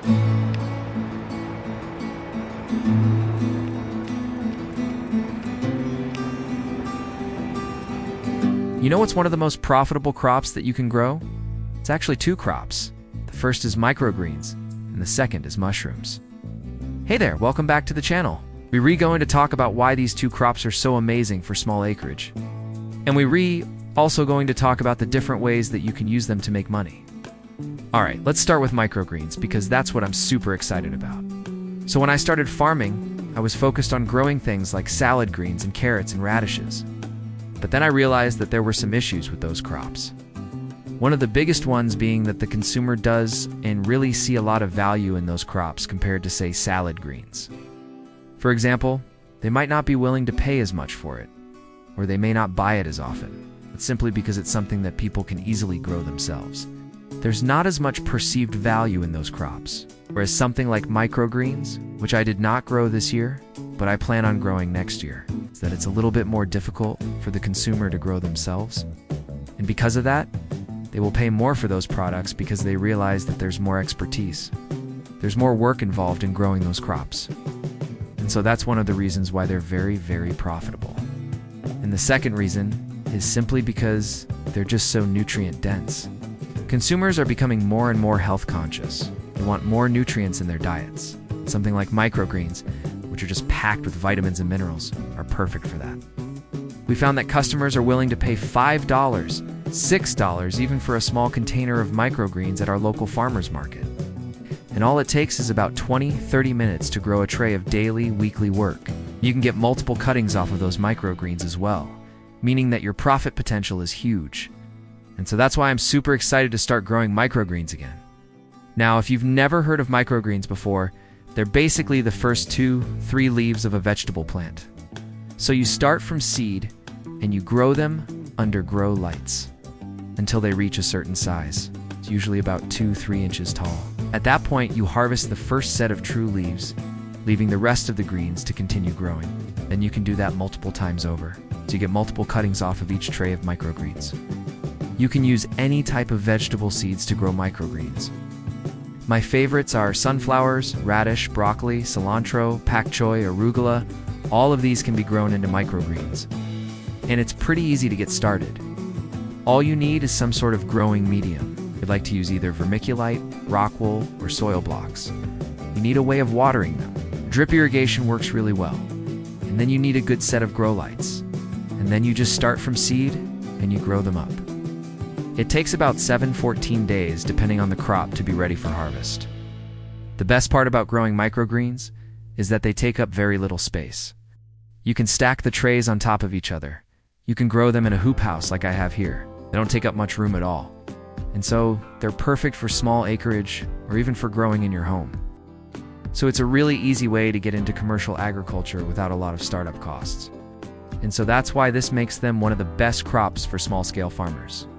You know what's one of the most profitable crops that you can grow? It's actually two crops. The first is microgreens, and the second is mushrooms. Hey there, welcome back to the channel. We're going to talk about why these two crops are so amazing for small acreage. And we're also going to talk about the different ways that you can use them to make money. Alright, let's start with microgreens because that's what I'm super excited about. So when I started farming, I was focused on growing things like salad greens and carrots and radishes. But then I realized that there were some issues with those crops. One of the biggest ones being that the consumer does and really see a lot of value in those crops compared to, say, salad greens. For example, they might not be willing to pay as much for it, or they may not buy it as often, but simply because it's something that people can easily grow themselves. There's not as much perceived value in those crops, whereas something like microgreens, which I did not grow this year, but I plan on growing next year, is that it's a little bit more difficult for the consumer to grow themselves. And because of that, they will pay more for those products because they realize that there's more expertise. There's more work involved in growing those crops. And so that's one of the reasons why they're very, very profitable. And the second reason is simply because they're just so nutrient dense. Consumers are becoming more and more health conscious. They want more nutrients in their diets. Something like microgreens, which are just packed with vitamins and minerals, are perfect for that. We found that customers are willing to pay $5, $6 even for a small container of microgreens at our local farmers market. And all it takes is about 20-30 minutes to grow a tray of daily, weekly work. You can get multiple cuttings off of those microgreens as well, meaning that your profit potential is huge. And so that's why I'm super excited to start growing microgreens again. Now, if you've never heard of microgreens before, they're basically the first 2-3 leaves of a vegetable plant. So you start from seed and you grow them under grow lights until they reach a certain size. It's usually about 2-3 inches tall. At that point, you harvest the first set of true leaves, leaving the rest of the greens to continue growing. Then you can do that multiple times over, so you get multiple cuttings off of each tray of microgreens. You can use any type of vegetable seeds to grow microgreens. My favorites are sunflowers, radish, broccoli, cilantro, pak choi, arugula. All of these can be grown into microgreens. And it's pretty easy to get started. All you need is some sort of growing medium. You'd like to use either vermiculite, rock wool, or soil blocks. You need a way of watering them. Drip irrigation works really well. And then you need a good set of grow lights. And then you just start from seed and you grow them up. It takes about 7-14 days, depending on the crop, to be ready for harvest. The best part about growing microgreens is that they take up very little space. You can stack the trays on top of each other. You can grow them in a hoop house like I have here. They don't take up much room at all. And so they're perfect for small acreage or even for growing in your home. So it's a really easy way to get into commercial agriculture without a lot of startup costs. And so that's why this makes them one of the best crops for small-scale farmers.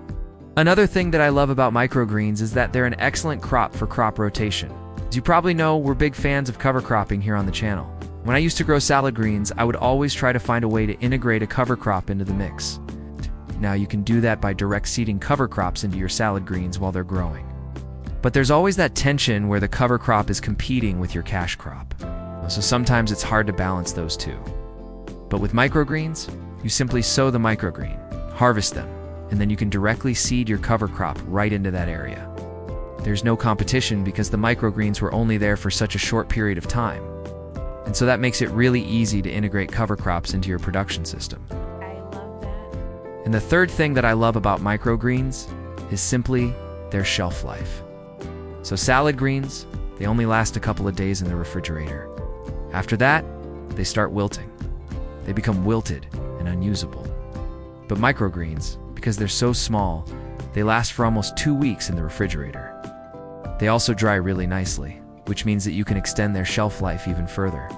Another thing that I love about microgreens is that they're an excellent crop for crop rotation. As you probably know, we're big fans of cover cropping here on the channel. When I used to grow salad greens, I would always try to find a way to integrate a cover crop into the mix. Now you can do that by direct seeding cover crops into your salad greens while they're growing. But there's always that tension where the cover crop is competing with your cash crop. So sometimes it's hard to balance those two. But with microgreens, you simply sow the microgreen, harvest them, and then you can directly seed your cover crop right into that area. There's no competition because the microgreens were only there for such a short period of time. And so that makes it really easy to integrate cover crops into your production system. I love that. And the third thing that I love about microgreens is simply their shelf life. So salad greens, they only last a couple of days in the refrigerator. After that, they start wilting. They become wilted and unusable. But microgreens, because they're so small, they last for almost 2 weeks in the refrigerator. They also dry really nicely, which means that you can extend their shelf life even further.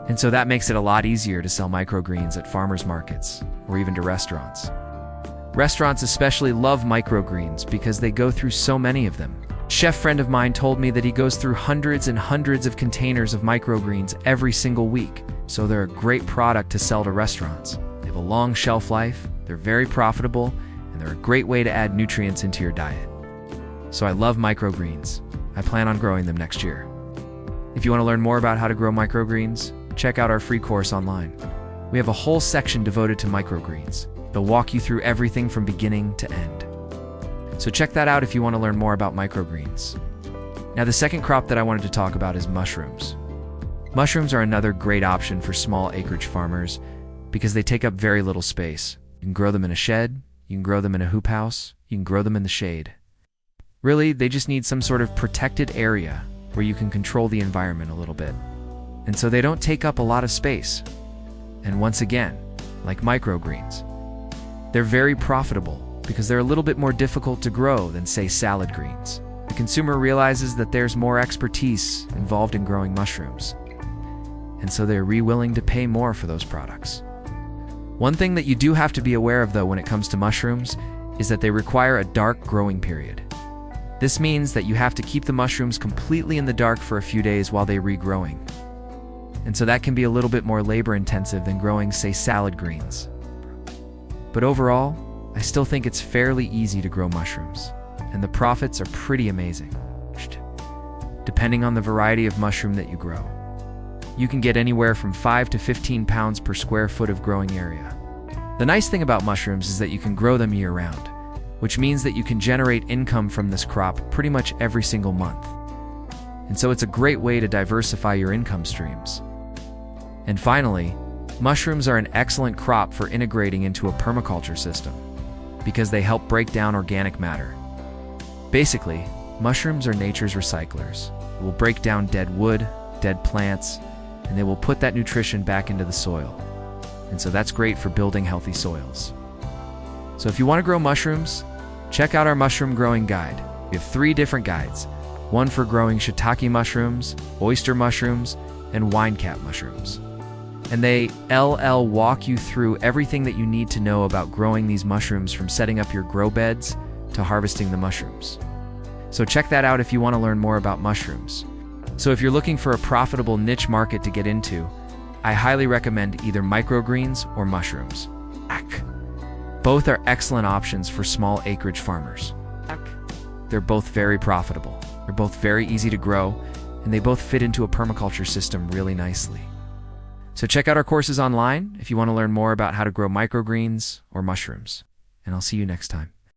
And so that makes it a lot easier to sell microgreens at farmers markets or even to restaurants. Restaurants especially love microgreens because they go through so many of them. A chef friend of mine told me that he goes through hundreds and hundreds of containers of microgreens every single week, so they're a great product to sell to restaurants. They have a long shelf life, they're very profitable, and they're a great way to add nutrients into your diet. So I love microgreens, I plan on growing them next year. If you want to learn more about how to grow microgreens, check out our free course online. We have a whole section devoted to microgreens. They'll walk you through everything from beginning to end. So check that out if you want to learn more about microgreens. Now, the second crop that I wanted to talk about is mushrooms. Mushrooms are another great option for small acreage farmers because they take up very little space. You can grow them in a shed, you can grow them in a hoop house, you can grow them in the shade. Really, they just need some sort of protected area where you can control the environment a little bit. And so they don't take up a lot of space. And once again, like microgreens, they're very profitable because they're a little bit more difficult to grow than, say, salad greens. The consumer realizes that there's more expertise involved in growing mushrooms, and so they're willing to pay more for those products. One thing that you do have to be aware of, though, when it comes to mushrooms is that they require a dark growing period. This means that you have to keep the mushrooms completely in the dark for a few days while they're regrowing. And so that can be a little bit more labor-intensive than growing, say, salad greens. But overall, I still think it's fairly easy to grow mushrooms, and the profits are pretty amazing, depending on the variety of mushroom that you grow. You can get anywhere from 5 to 15 pounds per square foot of growing area. The nice thing about mushrooms is that you can grow them year-round, which means that you can generate income from this crop pretty much every single month. And so it's a great way to diversify your income streams. And finally, mushrooms are an excellent crop for integrating into a permaculture system because they help break down organic matter. Basically, mushrooms are nature's recyclers. They will break down dead wood, dead plants, and they will put that nutrition back into the soil. And so that's great for building healthy soils. So if you want to grow mushrooms, check out our mushroom growing guide. We have 3 different guides, one for growing shiitake mushrooms, oyster mushrooms, and wine cap mushrooms. And they walk you through everything that you need to know about growing these mushrooms, from setting up your grow beds to harvesting the mushrooms. So check that out if you want to learn more about mushrooms. So if you're looking for a profitable niche market to get into, I highly recommend either microgreens or mushrooms. Both are excellent options for small acreage farmers. They're both very profitable. They're both very easy to grow, and they both fit into a permaculture system really nicely. So check out our courses online if you want to learn more about how to grow microgreens or mushrooms. And I'll see you next time.